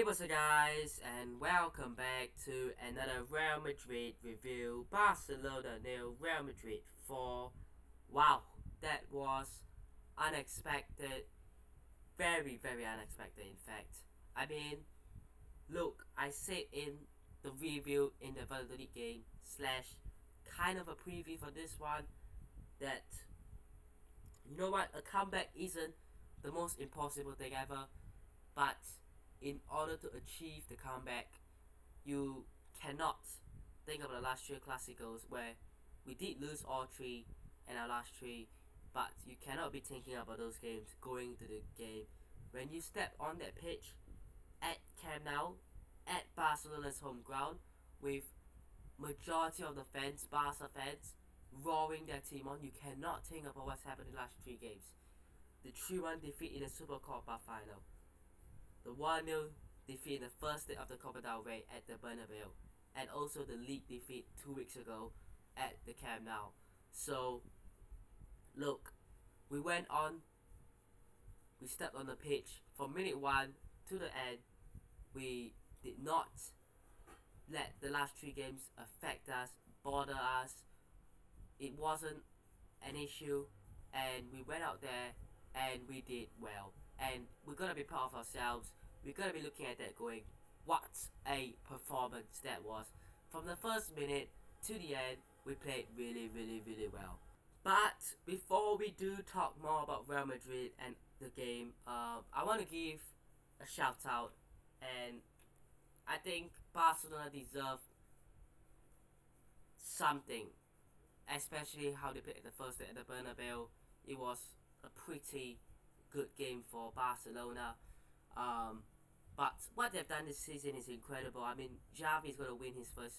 What's up guys, and welcome back to another Real Madrid review. Barcelona 0, Real Madrid 4. Wow, that was unexpected. Very unexpected in fact. Look, I said in the review in the Valladolid game slash kind of a preview for this one that you know what, a comeback isn't the most impossible thing ever, but in order to achieve the comeback, you cannot think of the last three Clásicos where we did lose all three in our last three, but you cannot be thinking about those games going to the game. When you step on that pitch at Camp Nou, at Barcelona's home ground, with majority of the fans, Barca fans, roaring their team on, you cannot think about what's happened in the last three games. The 3-1 defeat in the Super Copa final, the 1-0 defeat in the first leg of the Copa del Rey at the Bernabeu, and also the league defeat 2 weeks ago at the Camp Nou. So, look, we went on, we stepped on the pitch from minute 1 to the end. We did not let the last three games affect us, bother us. It wasn't an issue, and we went out there and we did well. And we're gonna be proud of ourselves. We're gonna be looking at that going, what a performance that was. From the first minute to the end, we played really well. But before we do talk more about Real Madrid and the game, I want to give a shout out, and I think Barcelona deserve something, especially how they played the first day at the Bernabeu. It was a pretty good game for Barcelona. But what they've done this season is incredible. I mean, Xavi's going to win his first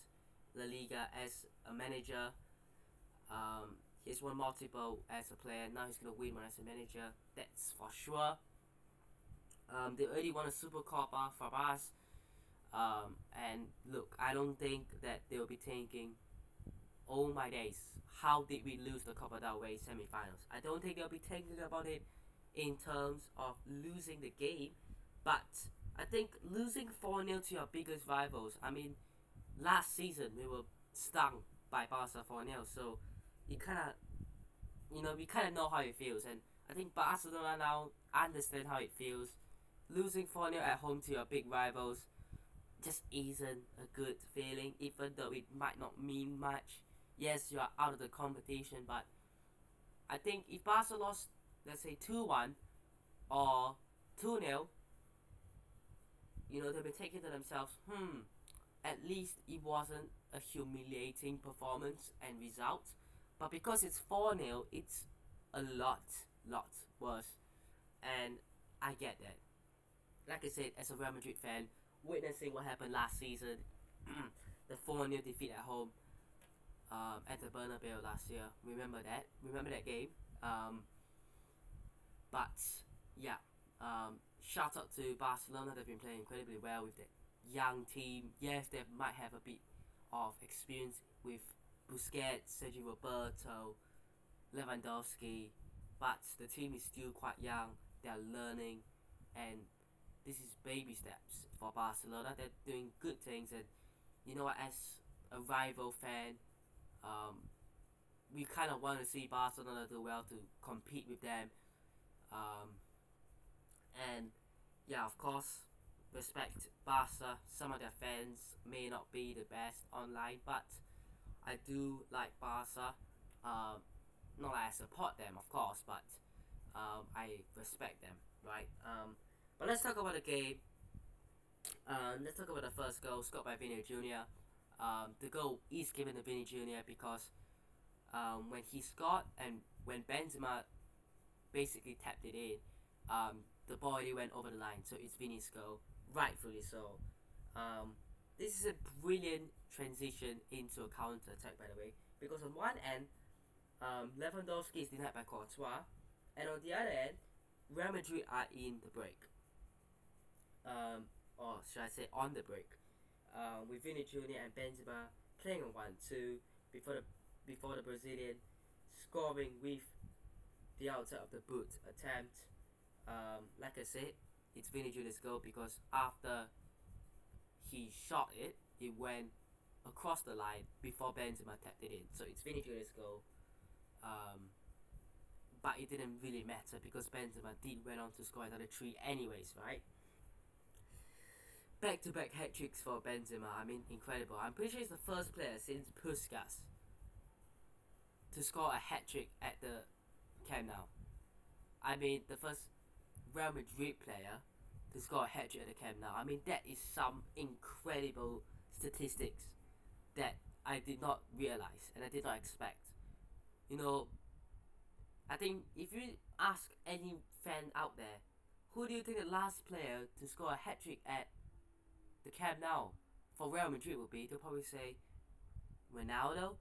La Liga as a manager. He's won multiple as a player. Now he's going to win one as a manager. That's for sure. They already won a Super Copa for us. And look, I don't think that they'll be thinking, oh my days, how did we lose the Copa del Rey semi-finals? I don't think they'll be thinking about it in terms of losing the game, but I think losing 4-0 to your biggest rivals, I mean, last season we were stung by Barca 4-0, so we kind of know how it feels, and I think Barcelona now understand how it feels. Losing 4-0 at home to your big rivals just isn't a good feeling, even though it might not mean much. Yes, you are out of the competition, but I think if Barca lost, let's say 2-1 or 2-0, they'll be thinking to themselves, at least it wasn't a humiliating performance and result. But because it's 4-0, it's a lot worse. And I get that. Like I said, as a Real Madrid fan, witnessing what happened last season, the 4-0 defeat at home at the Bernabeu last year. Remember that game. But yeah, shout out to Barcelona. They've been playing incredibly well with that young team. Yes, they might have a bit of experience with Busquets, Sergio Roberto, Lewandowski, but the team is still quite young. They're learning, and this is baby steps for Barcelona. They're doing good things, and as a rival fan, we kind of want to see Barcelona do well to compete with them. And yeah, of course, respect Barca. Some of their fans may not be the best online, but I do like Barca. Not that I support them, of course, but I respect them, right? But let's talk about the game. Let's talk about the first goal scored by Vini Jr. The goal is given to Vini Jr. because when he scored and when Benzema basically tapped it in, the ball already went over the line, so it's Vini's goal, rightfully so. This is a brilliant transition into a counter attack, by the way, because on one end, Lewandowski is denied by Courtois, and on the other end, Real Madrid are in the break. Or should I say on the break, with Vini Jr. and Benzema playing on 1-2 before the Brazilian scoring with the outside of the boot attempt. Like I said, it's Vini Jr.'s goal because after he shot it. It went across the line before Benzema tapped it in. So it's Vinicius' goal. But it didn't really matter because Benzema did went on to score another 3 anyways, right? Back-to-back hat-tricks for Benzema. I mean, incredible. I'm pretty sure he's the first player since Puskas to score a hat-trick at the Camp Nou. I mean, the first Real Madrid player to score a hat-trick at the Camp Nou. I mean, that is some incredible statistics that I did not realize and I did not expect. You know, I think if you ask any fan out there, who do you think the last player to score a hat-trick at the Camp Nou for Real Madrid would be? They'll probably say Ronaldo,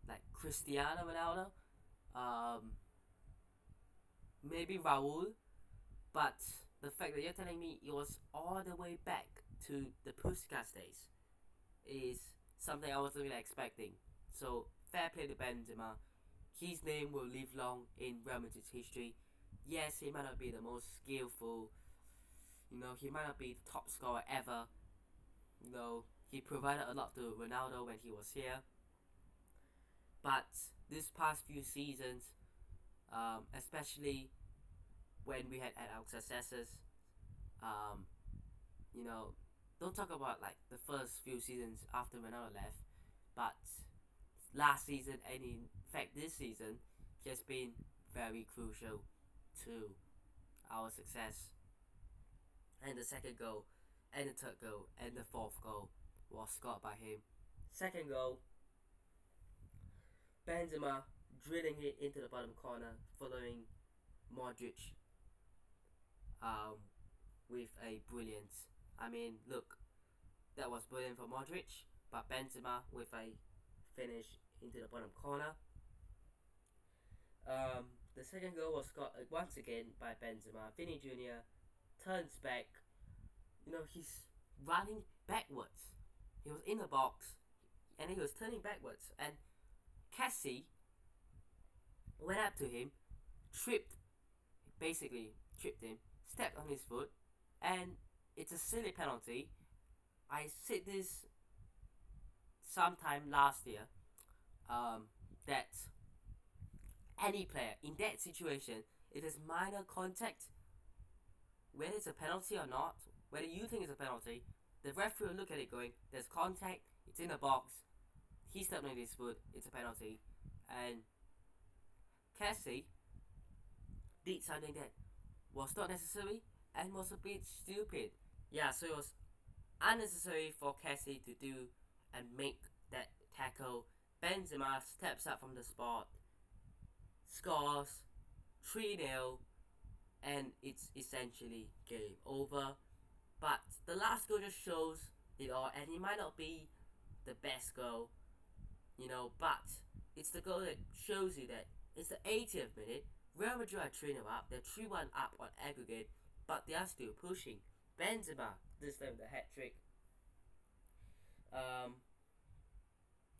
like Cristiano Ronaldo, maybe Raul. But the fact that you're telling me it was all the way back to the Puskas days is something I wasn't really expecting. So fair play to Benzema. His name will live long in Real Madrid's history. Yes, he might not be the most skillful. He might not be the top scorer ever. He provided a lot to Ronaldo when he was here. But this past few seasons, especially when we had our successors, don't talk about like the first few seasons after Ronaldo left, but last season and in fact this season, he has been very crucial to our success. And the second goal, and the third goal, and the fourth goal was scored by him. Second goal, Benzema drilling it into the bottom corner, following Modric with a brilliance. I mean, look, that was brilliant for Modric, but Benzema with a finish into the bottom corner. The second goal was scored once again by Benzema. Vinny Jr. turns back. He's running backwards. He was in the box, and he was turning backwards. And Cassie went up to him, basically tripped him, stepped on his foot, and it's a silly penalty. I said this sometime last year, that any player in that situation, if it's minor contact, whether it's a penalty or not, whether you think it's a penalty, the referee will look at it going, there's contact, it's in the box, he stepped on his foot, it's a penalty. And Cassie did something that was not necessary and was a bit stupid. Yeah, so it was unnecessary for Cassie to do and make that tackle. Benzema steps up from the spot, scores 3-0, and it's essentially game over. But the last goal just shows it all, and it might not be the best goal, but it's the goal that shows you that it's the 80th minute. Real Madrid are 3-0 up, they're 3-1 up on aggregate, but they are still pushing. Benzema, this time the hat-trick.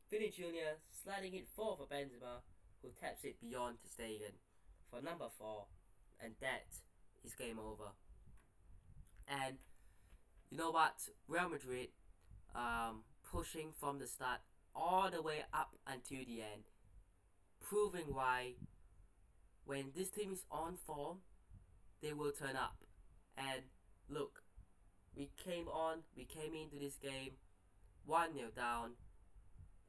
Vinny Jr. sliding it forward for Benzema, who taps it beyond to Stegen for number 4, and that is game over. And you know what? Real Madrid pushing from the start all the way up until the end, proving why when this team is on form, they will turn up. And look, we came into this game 1-0 down.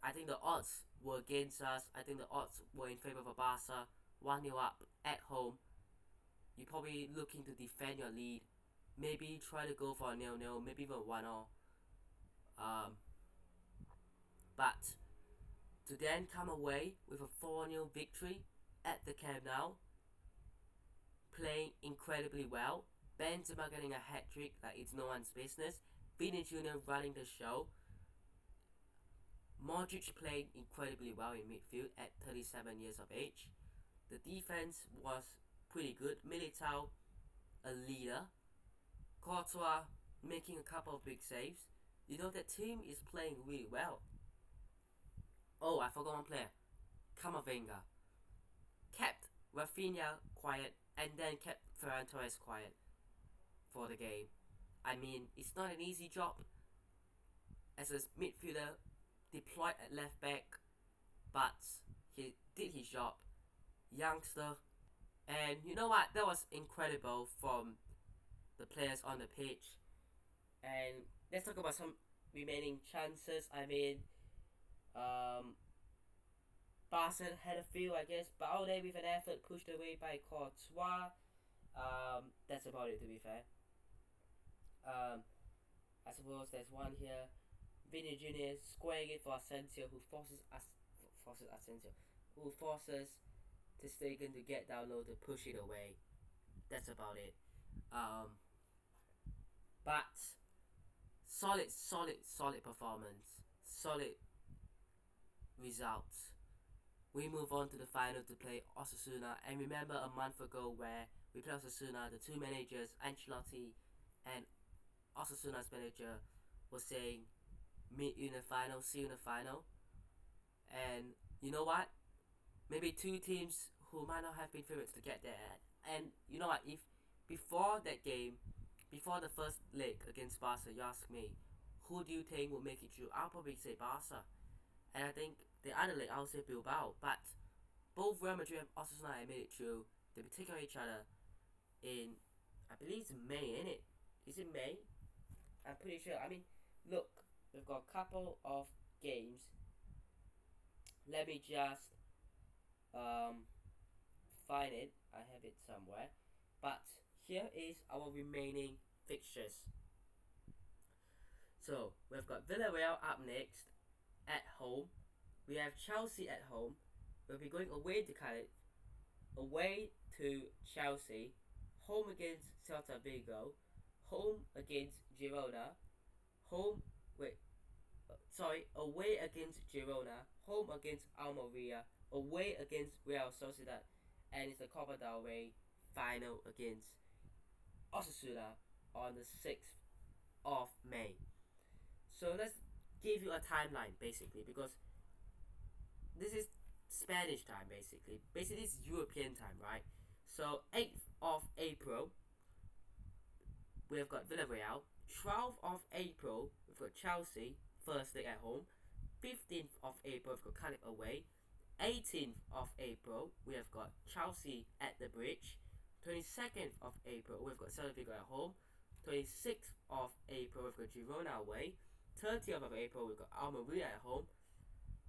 I think the odds were against us. I think the odds were in favor of Barca. 1-0 up at home. You're probably looking to defend your lead. Maybe try to go for a 0-0, maybe even 1-0. But to then come away with a 4-0 victory at the Camp Nou, playing incredibly well. Benzema getting a hat-trick like it's no one's business. Vinny Jr. running the show. Modric playing incredibly well in midfield at 37 years of age. The defense was pretty good. Militao, a leader. Courtois making a couple of big saves. The team is playing really well. Oh, I forgot one player. Camavinga kept Rafinha quiet and then kept Ferran Torres quiet for the game. I mean, it's not an easy job. as a midfielder deployed at left back, but he did his job. Youngster, and you know what? That was incredible from the players on the pitch. And let's talk about some remaining chances. I mean, um, Barca had a few, I guess. Balde with an effort pushed away by Courtois. That's about it, to be fair. I suppose there's one here. Vinny Jr. squaring it for Asensio, who forces Asensio, who forces Ter Stegen to get down low to push it away. That's about it. Um, but solid performance, solid results. We move on to the final to play Osasuna, and remember a month ago where we played Osasuna, the two managers, Ancelotti and Osasuna's manager, was saying, meet you in the final, see you in the final. And you know what? Maybe two teams who might not have been favorites to get there. And you know what? If before that game, before the first leg against Barca, you ask me, who do you think will make it through? I'll probably say Barca. And I think the other leg, I'll say Bilbao. But both Real Madrid and Osasuna have made it through. They will take on each other in, I believe it's May, isn't it? Is it May? I'm pretty sure. I mean, look, we've got a couple of games. Let me just find it. I have it somewhere. But here is our remaining fixtures. So we've got Villarreal up next at home. We have Chelsea at home. We'll be going away to Cardiff, away to Chelsea, home against Celta Vigo, home against Girona, away against Girona, home against Almeria, away against Real Sociedad, and it's the Copa del Rey final against Osasuna on the 6th of May. So let's give you a timeline basically, because this is Spanish time basically. Basically it's European time, right? So 8th of April we've got Villarreal. 12th of April we've got Chelsea, first leg at home. 15th of April we've got Cardiff away. 18th of April we have got Chelsea at the Bridge. 22nd of April we've got Celta Vigo at home. 26th of April we've got Girona away. 30th of April we've got Almeria at home.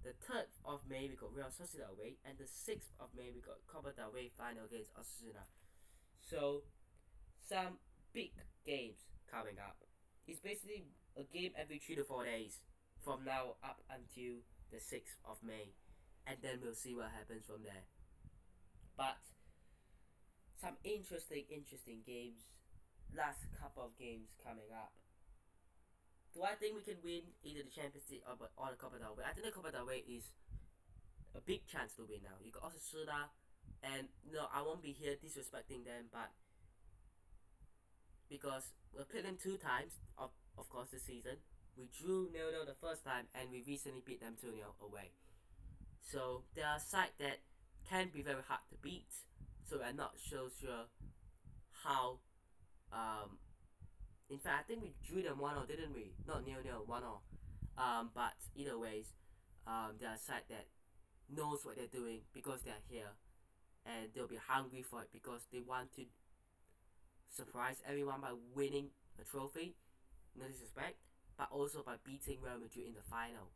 The 3rd of May we got Real Sociedad away, and the 6th of May we got Copa del Rey final against Osasuna. So some big games coming up. It's basically a game every 3 to 4 days from now up until the 6th of May, and then we'll see what happens from there. But some interesting games, last couple of games coming up. Do I think we can win either the Champions League or the Copa del Rey? I think the Copa del Rey is a big chance to win now. You got Osasuna, and no, I won't be here disrespecting them, but because we played them 2 times, of course, this season. We drew 0-0 the first time, and we recently beat them 2-0 away. So they are a side that can be very hard to beat. So we're not so sure how. In fact, I think we drew them 1-0, didn't we? Not 0-0, 1-0. But either ways, they're a side that knows what they're doing because they're here, and they'll be hungry for it because they want to surprise everyone by winning a trophy, no disrespect, but also by beating Real Madrid in the final.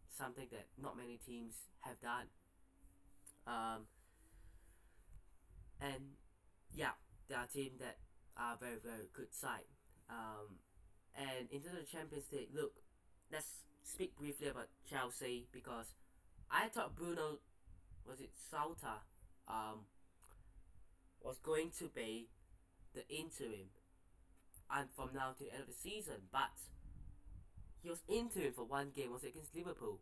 Something that not many teams have done. And yeah, they are a team that are very good side. And in terms of the Champions League, look, let's speak briefly about Chelsea, because I thought Bruno, was it Sauter, was going to be the interim and from now to the end of the season, but he was interim for 1 game, was against Liverpool,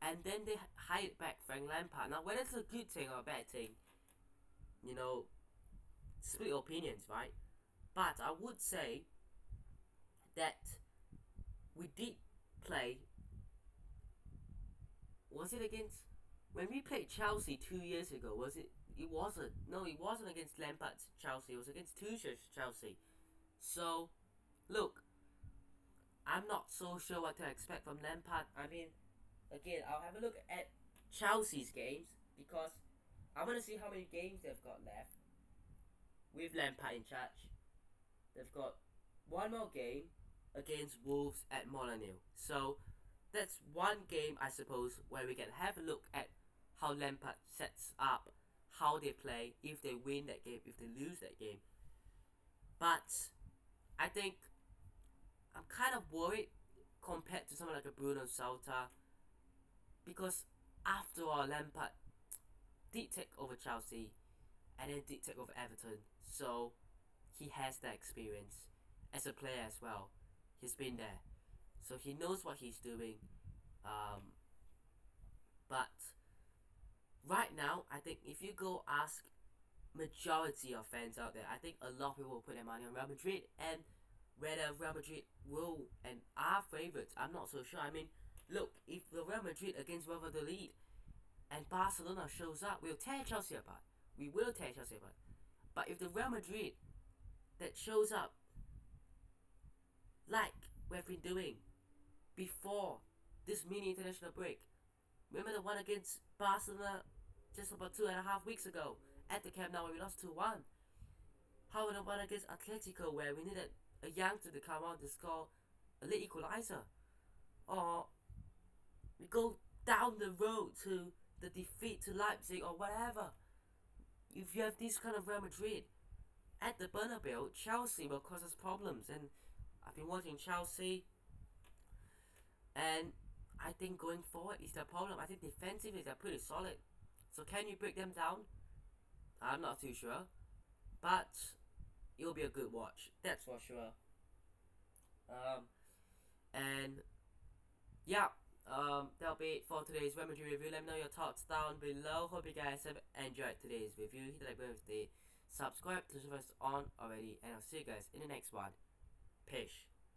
and then they hired back Frank Lampard. Now whether it's a good thing or a bad thing, you know, split opinions, right? But I would say that we did play. Was it against, when we played Chelsea 2 years ago? Was it? It wasn't. No, it wasn't against Lampard's Chelsea. It was against Tuchel's Chelsea. So, look, I'm not so sure what to expect from Lampard. I mean, again, I'll have a look at Chelsea's games because I want to see how many games they've got left with Lampard in charge. They've got one more game against Wolves at Molineux. So that's one game, I suppose, where we can have a look at how Lampard sets up, how they play, if they win that game, if they lose that game. But I think I'm kind of worried compared to someone like a Bruno Salta, because after all, Lampard did take over Chelsea and then did take over Everton, so he has that experience as a player as well. He's been there, so he knows what he's doing. But right now, I think if you go ask majority of fans out there, I think a lot of people will put their money on Real Madrid, and whether Real Madrid will and are favourites, I'm not so sure. I mean, look, if the Real Madrid against Real Madrid and Barcelona shows up, we'll tear Chelsea apart. We will tear Chelsea apart. But if the Real Madrid that shows up, like we've been doing before this mini international break, remember the one against Barcelona just about 2.5 weeks ago at the Camp Nou where we lost 2-1? How about the one against Atletico where we needed a youngster to come on to score a late equalizer? Or we go down the road to the defeat to Leipzig or whatever. If you have this kind of Real Madrid at the Bernabeu, Chelsea will cause us problems. And I've been watching Chelsea, and I think going forward is the problem. I think defensively they're pretty solid. So can you break them down? I'm not too sure, but it'll be a good watch, that's for sure. And yeah, that'll be it for today's Real Madrid review. Let me know your thoughts down below. Hope you guys have enjoyed today's review. Hit the like button if they subscribe to the on already, and I'll see you guys in the next one. Peace.